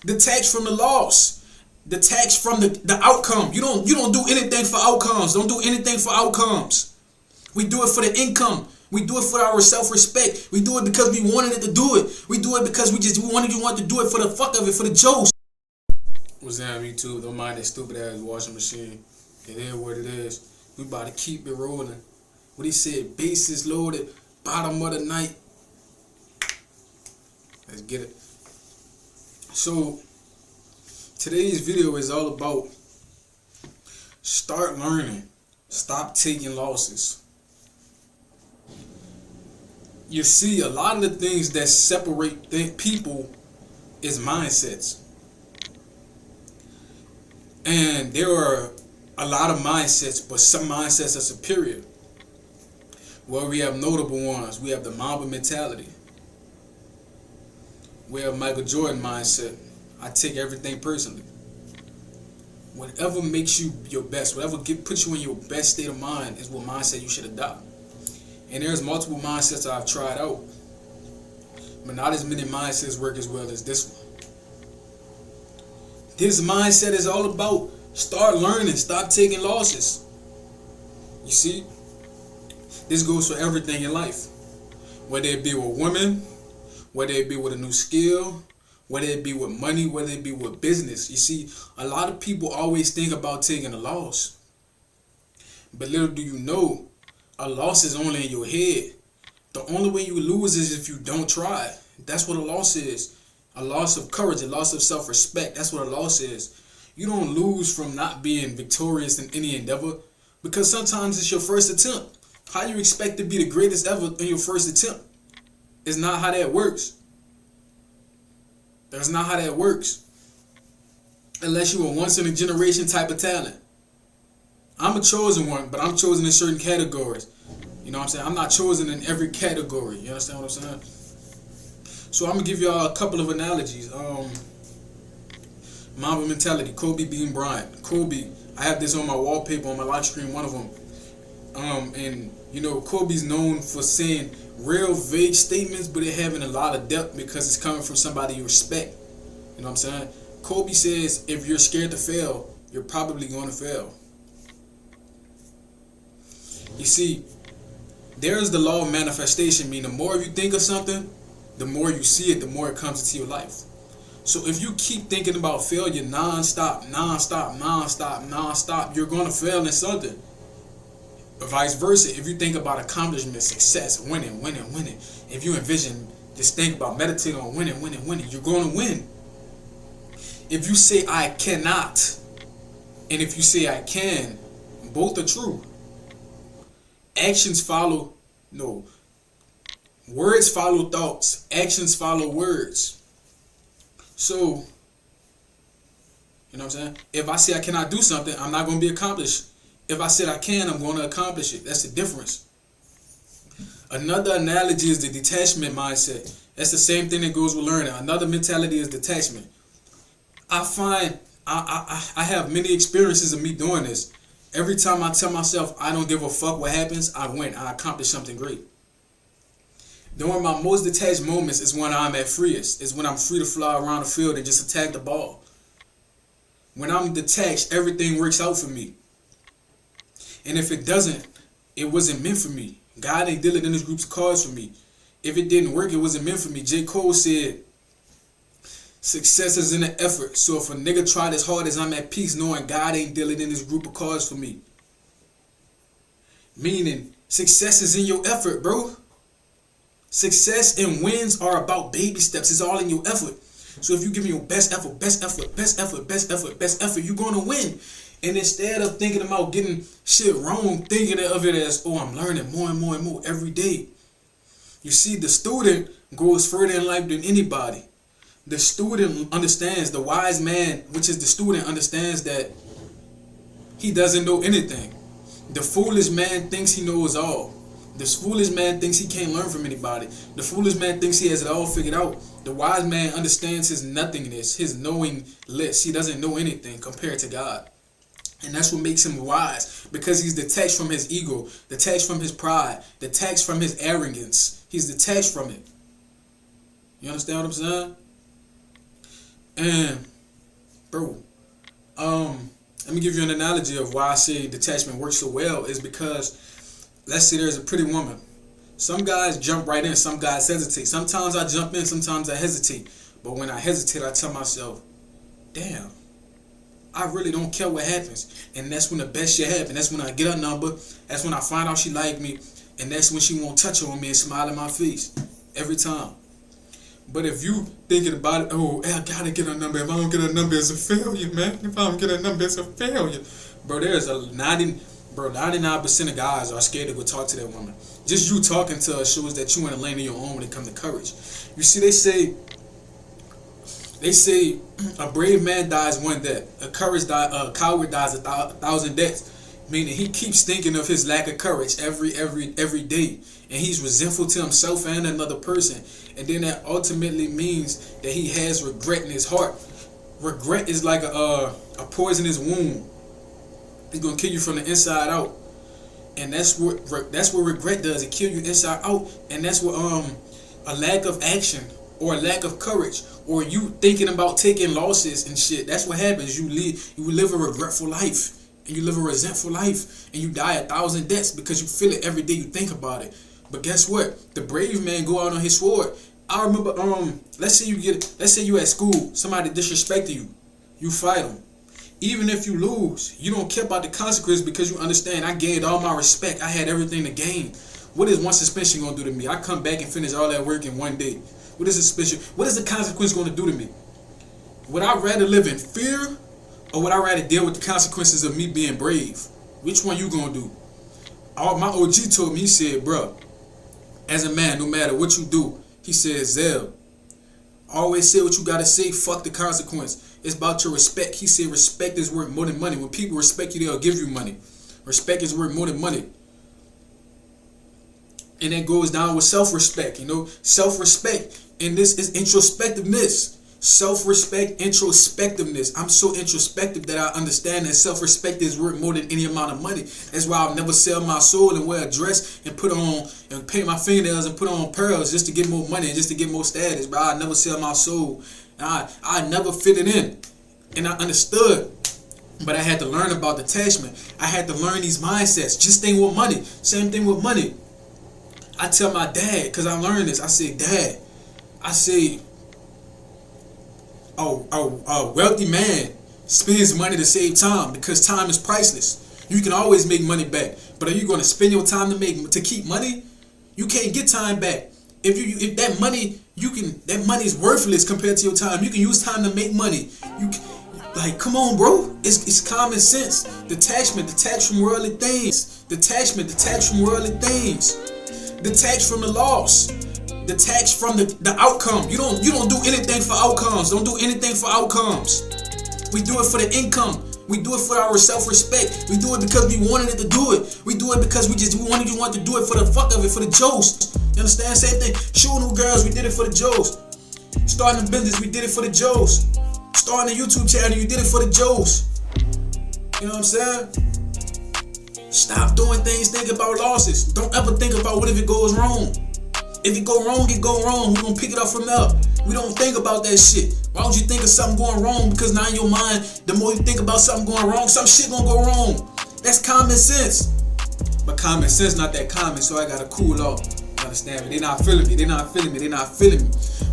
Detach from the loss. Detach from the outcome. You don't do anything for outcomes. Don't do anything for outcomes. We do it for the income. We do it for our self-respect. We do it because we wanted it to do it. We do it because we wanted to do it for the fuck of it, for the jokes. What's that on YouTube? Don't mind that stupid ass washing machine. It is what it is. We about to keep it rolling. What he said, bases loaded, bottom of the night. Let's get it. So, today's video is all about start learning. Stop taking losses. You see, a lot of the things that separate people is mindsets. And there are a lot of mindsets, but some mindsets are superior. Well, we have notable ones. We have the Mamba mentality. We have Michael Jordan mindset. I take everything personally. Whatever makes you your best, whatever puts you in your best state of mind is what mindset you should adopt. And there's multiple mindsets I've tried out, but not as many mindsets work as well as this one. This mindset is all about start learning, stop taking losses. You see, this goes for everything in life, whether it be with women, whether it be with a new skill, whether it be with money, whether it be with business. You see, a lot of people always think about taking a loss, but little do you know, a loss is only in your head. The only way you lose is if you don't try. That's what a loss is. A loss of courage, a loss of self-respect. That's what a loss is. You don't lose from not being victorious in any endeavor, because sometimes it's your first attempt. How you expect to be the greatest ever in your first attempt? It's not how that works. That's not how that works. Unless you're a once-in-a-generation type of talent. I'm a chosen one, but I'm chosen in certain categories. You know what I'm saying? I'm not chosen in every category. You understand what I'm saying? So I'm going to give y'all a couple of analogies. Mamba mentality, Kobe being Bryant. Kobe, I have this on my wallpaper on my lock screen, one of them. And, you know, Kobe's known for saying real vague statements, but it having a lot of depth because it's coming from somebody you respect. You know what I'm saying? Kobe says, if you're scared to fail, you're probably going to fail. You see, there's the law of manifestation, meaning the more you think of something, the more you see it, the more it comes into your life. So if you keep thinking about failure non-stop, you're going to fail in something. Vice versa, if you think about accomplishment, success, winning. If you envision, just think about meditating on winning, you're going to win. If you say I cannot, and if you say I can, both are true. Actions follow, words follow thoughts. Actions follow words. So, you know what I'm saying? If I say I cannot do something, I'm not going to be accomplished. If I said I can, I'm going to accomplish it. That's the difference. Another analogy is the detachment mindset. That's the same thing that goes with learning. Another mentality is detachment. I find I have many experiences of me doing this. Every time I tell myself I don't give a fuck what happens, I win. I accomplish something great. During my most detached moments is when I'm at freest. It's when I'm free to fly around the field and just attack the ball. When I'm detached, everything works out for me. And if it doesn't, it wasn't meant for me. God ain't dealing in this group's cards for me. If it didn't work, it wasn't meant for me. J. Cole said, success is in the effort. So if a nigga tried as hard as I'm at peace, knowing God ain't dealing in this group of cards for me. Meaning, success is in your effort, bro. Success and wins are about baby steps. It's all in your effort. So if you give me your best effort, you're going to win. And instead of thinking about getting shit wrong, thinking of it as, oh, I'm learning more and more every day. You see, the student goes further in life than anybody. The student understands, the wise man, which is the student, understands that he doesn't know anything. The foolish man thinks he knows all. The foolish man thinks he can't learn from anybody. The foolish man thinks he has it all figured out. The wise man understands his nothingness, his knowingless. He doesn't know anything compared to God. And that's what makes him wise, because he's detached from his ego, detached from his pride, detached from his arrogance. He's detached from it. You understand what I'm saying? And bro, let me give you an analogy of why I say detachment works so well. Is because let's say there's a pretty woman. Some guys jump right in, some guys hesitate. Sometimes I jump in, sometimes I hesitate. But when I hesitate, I tell myself, damn, I really don't care what happens. And that's when the best shit happens. That's when I get her number. That's when I find out she like me. And that's when she won't touch on me and smile in my face. Every time. But if you thinking about it, oh, I gotta get a number. If I don't get a number, it's a failure, man. If I don't get a number, it's a failure. Bro, there's a 99% of guys are scared to go talk to that woman. Just you talking to her shows that you in a lane of your own when it comes to courage. You see, they say a brave man dies one death. A coward dies a thousand deaths. Meaning he keeps thinking of his lack of courage every day. And he's resentful to himself and another person. And then that ultimately means that he has regret in his heart. Regret is like a poisonous wound. It's gonna kill you from the inside out. And that's what regret does. It kills you inside out. And that's what a lack of action or a lack of courage or you thinking about taking losses and shit. That's what happens. You live a regretful life. And you live a resentful life, and you die 1,000 deaths because you feel it every day you think about it. But guess what? The brave man go out on his sword. I remember, let's say you at school, somebody disrespected you, you fight them. Even if you lose, you don't care about the consequences because you understand I gained all my respect. I had everything to gain. What is one suspension gonna do to me? I come back and finish all that work in one day. What is a suspension? What is the consequence gonna do to me? Would I rather live in fear? Or would I rather deal with the consequences of me being brave? Which one you gonna do? My OG told me, he said, bro, as a man, no matter what you do, he said, Zell, always say what you gotta say, fuck the consequence. It's about your respect. He said respect is worth more than money. When people respect you, they'll give you money. Respect is worth more than money. And that goes down with self-respect, self-respect. And this is introspectiveness. Self-respect, introspectiveness. I'm so introspective that I understand that self-respect is worth more than any amount of money. That's why I'll never sell my soul and wear a dress and put on and paint my fingernails and put on pearls just to get more money and just to get more status. But I never sell my soul. I never fit it in. And I understood. But I had to learn about detachment. I had to learn these mindsets. Just think with money. Same thing with money. I tell my dad, because I learned this. I say, Dad, a wealthy man spends money to save time because time is priceless. You can always make money back, but are you going to spend your time to keep money? You can't get time back. If that money is worthless compared to your time. You can use time to make money. Come on, bro. It's common sense. Detach from worldly things. Detach from worldly things. Detach from the loss. Detach from the outcome. You don't do anything for outcomes. Don't do anything for outcomes. We do it for the income. We do it for our self-respect. We do it because we wanted it to do it. We do it because we wanted to do it for the fuck of it, for the jokes. You understand? Same thing. Shooting with girls, we did it for the jokes. Starting a business, we did it for the jokes. Starting a YouTube channel, you did it for the jokes. You know what I'm saying? Stop doing things, think about losses. Don't ever think about what if it goes wrong. If it go wrong, it go wrong. We're going to pick it up from there. We don't think about that shit. Why would you think of something going wrong? Because now in your mind, the more you think about something going wrong, some shit going to go wrong. That's common sense. But common sense not that common, so I got to cool off. You understand me? They're not feeling me.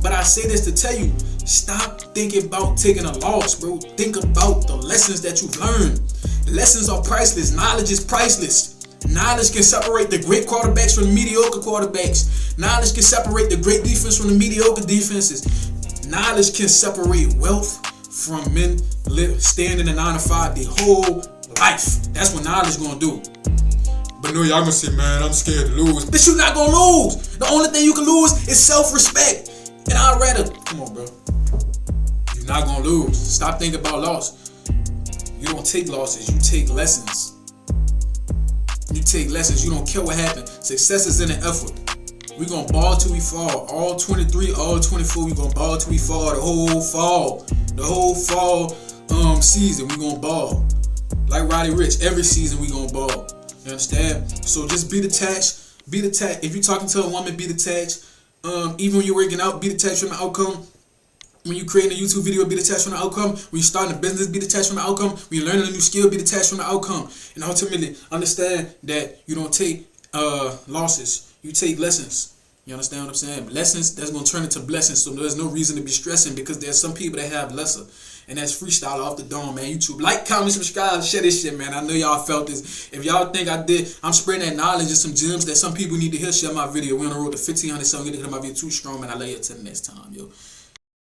But I say this to tell you, stop thinking about taking a loss, bro. Think about the lessons that you've learned. The lessons are priceless. Knowledge is priceless. Knowledge can separate the great quarterbacks from the mediocre quarterbacks. Knowledge can separate the great defense from the mediocre defenses. Knowledge can separate wealth from men staying in a 9-to-5 their whole life. That's what knowledge gonna do. But no, y'all gonna say, man, I'm scared to lose. Bitch, you're not gonna lose. The only thing you can lose is self-respect. And I'd rather, come on, bro. You're not gonna lose. Stop thinking about loss. You don't take losses, you take lessons. You take lessons. You don't care what happened. Success is in the effort. We gonna ball till we fall. All 23, all 24, we gonna ball till we fall. The whole fall season, we gonna ball. Like Roddy Ricch, every season we gonna ball. You understand? So just be detached. Be detached. If you're talking to a woman, be detached. Even when you're working out, be detached from the outcome. When you creating a YouTube video, be detached from the outcome. When you starting a business, be detached from the outcome. When you're learning a new skill, be detached from the outcome. And ultimately, understand that you don't take losses. You take lessons. You understand what I'm saying? Lessons, that's going to turn into blessings. So there's no reason to be stressing, because there's some people that have lesser. And that's freestyle off the dome, man. YouTube, like, comment, subscribe, share this shit, man. I know y'all felt this. If y'all think I did, I'm spreading that knowledge and some gems that some people need to hear. Share my video. We're on the road to 1,500, so I'm going to hit my video too strong, man. I love you till next time, yo.